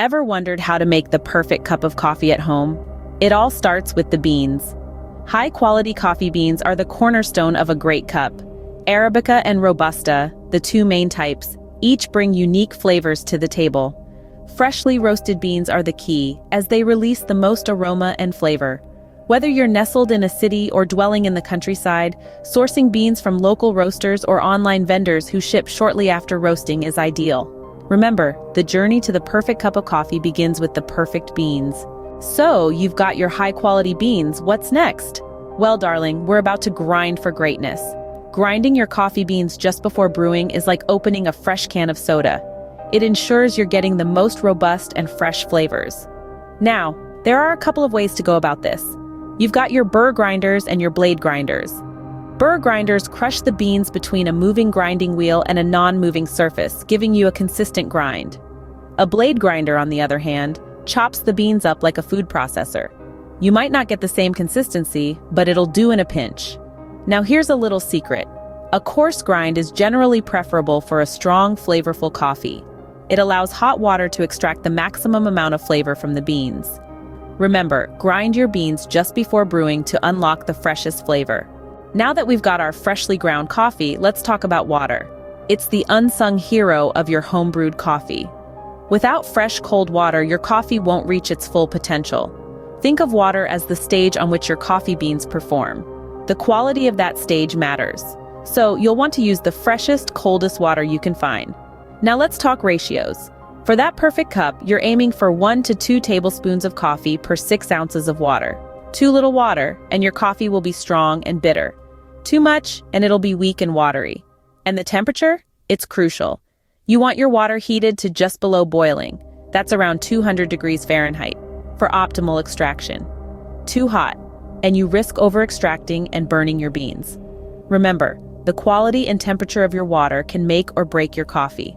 Ever wondered how to make the perfect cup of coffee at home? It all starts with the beans. High-quality coffee beans are the cornerstone of a great cup. Arabica and Robusta, the two main types, each bring unique flavors to the table. Freshly roasted beans are the key, as they release the most aroma and flavor. Whether you're nestled in a city or dwelling in the countryside, sourcing beans from local roasters or online vendors who ship shortly after roasting is ideal. Remember, the journey to the perfect cup of coffee begins with the perfect beans. So, you've got your high-quality beans, what's next? Well, darling, we're about to grind for greatness. Grinding your coffee beans just before brewing is like opening a fresh can of soda. It ensures you're getting the most robust and fresh flavors. Now, there are a couple of ways to go about this. You've got your burr grinders and your blade grinders. Burr grinders crush the beans between a moving grinding wheel and a non-moving surface, giving you a consistent grind. A blade grinder, on the other hand, chops the beans up like a food processor. You might not get the same consistency, but it'll do in a pinch. Now here's a little secret. A coarse grind is generally preferable for a strong, flavorful coffee. It allows hot water to extract the maximum amount of flavor from the beans. Remember, grind your beans just before brewing to unlock the freshest flavor. Now that we've got our freshly ground coffee, let's talk about water. It's the unsung hero of your home-brewed coffee. Without fresh, cold water, your coffee won't reach its full potential. Think of water as the stage on which your coffee beans perform. The quality of that stage matters. So you'll want to use the freshest, coldest water you can find. Now let's talk ratios. For that perfect cup, you're aiming for 1 to 2 tablespoons of coffee per 6 ounces of water. Too little water, and your coffee will be strong and bitter. Too much, and it'll be weak and watery. And the temperature? It's crucial. You want your water heated to just below boiling. That's around 200 degrees Fahrenheit for optimal extraction. Too hot, and you risk over-extracting and burning your beans. Remember, the quality and temperature of your water can make or break your coffee.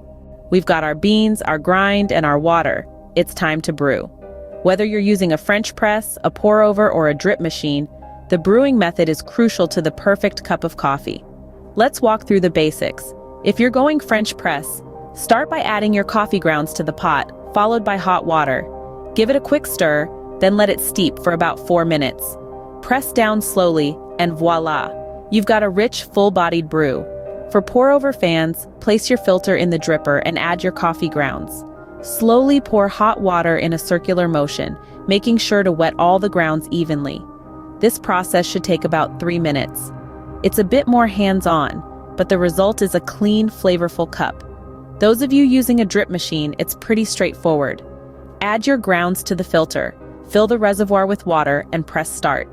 We've got our beans, our grind, and our water. It's time to brew. Whether you're using a French press, a pour-over, or a drip machine, the brewing method is crucial to the perfect cup of coffee. Let's walk through the basics. If you're going French press, start by adding your coffee grounds to the pot, followed by hot water. Give it a quick stir, then let it steep for about 4 minutes. Press down slowly, and voila! You've got a rich, full-bodied brew. For pour-over fans, place your filter in the dripper and add your coffee grounds. Slowly pour hot water in a circular motion, making sure to wet all the grounds evenly. This process should take about 3 minutes. It's a bit more hands-on, but the result is a clean, flavorful cup. Those of you using a drip machine, it's pretty straightforward. Add your grounds to the filter, fill the reservoir with water, and press start.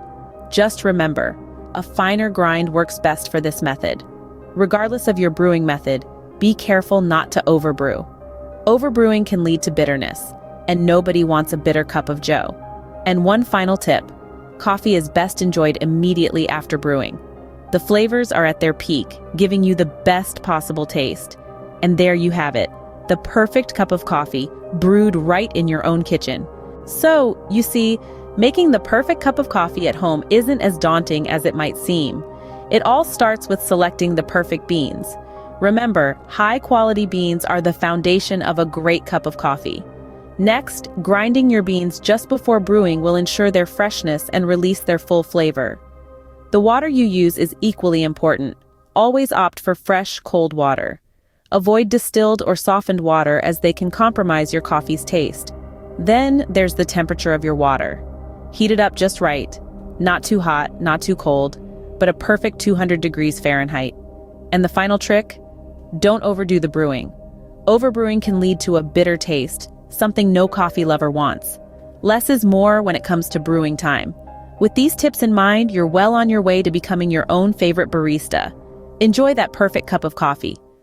Just remember, a finer grind works best for this method. Regardless of your brewing method, be careful not to overbrew. Overbrewing can lead to bitterness, and nobody wants a bitter cup of joe. And one final tip, coffee is best enjoyed immediately after brewing. The flavors are at their peak, giving you the best possible taste. And there you have it, the perfect cup of coffee, brewed right in your own kitchen. So, you see, making the perfect cup of coffee at home isn't as daunting as it might seem. It all starts with selecting the perfect beans. Remember, high-quality beans are the foundation of a great cup of coffee. Next, grinding your beans just before brewing will ensure their freshness and release their full flavor. The water you use is equally important. Always opt for fresh, cold water. Avoid distilled or softened water as they can compromise your coffee's taste. Then, there's the temperature of your water. Heat it up just right. Not too hot, not too cold, but a perfect 200 degrees Fahrenheit. And the final trick? Don't overdo the brewing. Overbrewing can lead to a bitter taste, something no coffee lover wants. Less is more when it comes to brewing time. With these tips in mind, you're well on your way to becoming your own favorite barista. Enjoy that perfect cup of coffee.